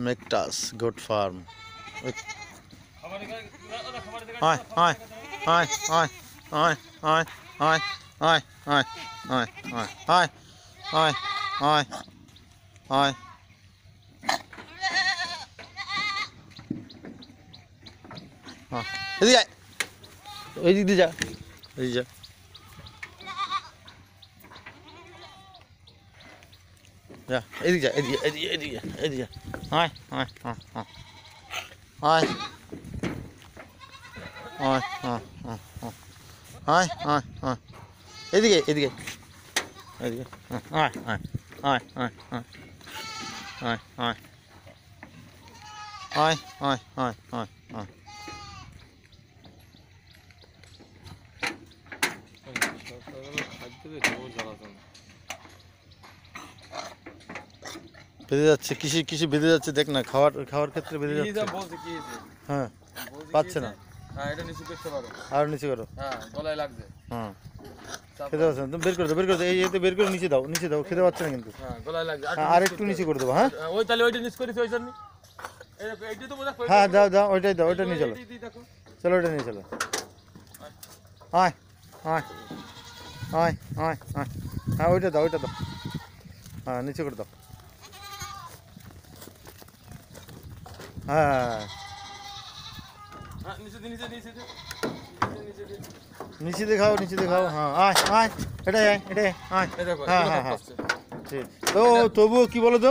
Maktas goat farm. Hi, hi, hi, hi, hi, hi, hi, hi, hi, hi, hi, hi, hi, hi, hi. এদিকে আয়, ওই দিক দিয়ে যা, এদিকে যা। যা এদিকে যা, এদিকে এদিকে এদিকে এদিকে। High high high high high high high high high এদিকে এদিকে এদিকে high high high high high high high high high high high high. বেঁধে যাচ্ছে, কৃষি কৃষি বেঁধে যাচ্ছে, দেখ না, খাওয়ার খাওয়ার ক্ষেত্রে বেঁধে যাচ্ছে। হ্যাঁ, পাচ্ছে না। এটা নিচে করতে পারো, আর নিচে করো। হ্যাঁ গলায় লাগবে। হ্যাঁ, খেতে পাচ্ছে না, তুমি বের করে দাও, বের করে দাও, এই এতে বের করে নিচে দাও, নিচে দাও, খেতে পাচ্ছে না কিন্তু। হ্যাঁ গলায় লাগবে, আর একটু নিচে করে দেবো। হ্যাঁ ওই তাহলে ওইটা নিচ করেছে ওই জন্য। এইটা তো বোঝা। হ্যাঁ, দাও দাও, ওইটাই দাও, ওইটা নিয়ে চলো, চলো ওইটা নিয়ে চলো। আয় আয় আয় আয় আয়, হ্যাঁ ওইটা দাও, ওইটা দাও, হ্যাঁ নিচে করে দাও। হ্যাঁ নিচে দেখাও, নিচে দেখাও। হ্যাঁ আয় আয়, এটাই আয়, এটাই আয়। হ্যাঁ হ্যাঁ হ্যাঁ, ঠিক। তো তবুও কি বলো তো,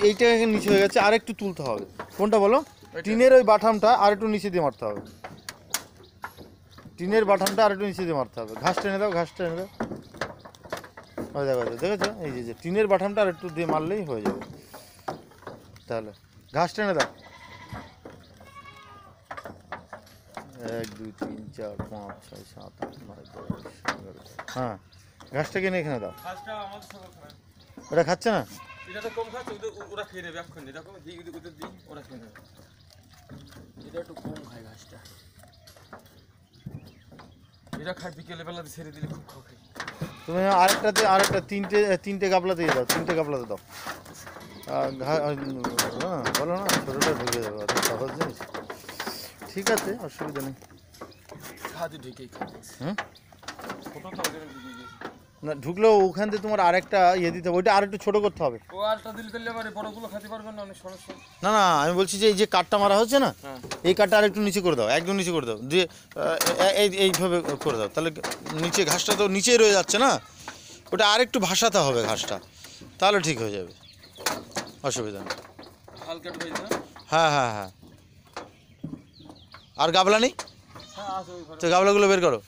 এইটা নিচে হয়ে গেছে, আর একটু তুলতে হবে। কোনটা বলো? টিনের ওই বাটামটা আর একটু নিচে দিয়ে মারতে হবে, টিনের বাটামটা আর একটু নিচে দিয়ে মারতে হবে। ঘাস টেনে দাও, ঘাস টেনে দাও। ওই দেখো, দেখেছো, এই যে টিনের বাটামটা আর একটু দিয়ে মারলেই হয়ে যাবে। তাহলে ঘাস টেনে দাও। 1 2 3 4 5 6 7 8 9 10 11। হ্যাঁ, ঘাসটাকে নিয়ে এখানে দাও। ওটা খাচ্ছে না, এটা তো কম খাচ্ছে, ওরা খেয়ে নেবে এখন। এরকম দিই ওদের দিই, ওরা খেয়ে নেবে। এটা একটু কম খায় ঘাসটা, এটা খায় বিকেলে বেলাতে ছেড়ে দিলে খুব খায়। তুমি আরেকটাতে, আরেকটা তিনটে গাবলা দিয়ে দাও, তিনটে গাবলাতে দাও। বলো না, ছোটোটা ঢুকে যাবে, অত সহজ জিনিস। ঠিক আছে, অসুবিধা নেই। হুম, না ঢুকলেও ওখান থেকে তোমার আরেকটা ইয়ে দিতে হবে, ওইটা আরেকটু ছোটো করতে হবে। না না, আমি বলছি যে এই যে কাঠটা মারা হচ্ছে না, এই কাঠটা আরেকটু নিচে করে দাও, একদম নিচে করে দাও, দিয়ে এইভাবে করে দাও, তাহলে নিচে ঘাসটা তো নিচেই রয়ে যাচ্ছে না, ওটা আরেকটু ভাসাতে হবে ঘাসটা, তাহলে ঠিক হয়ে যাবে, অসুবিধা নেই। হ্যাঁ হ্যাঁ হ্যাঁ, আর গাবলা নেই তো, গাবলাগুলো বের করো।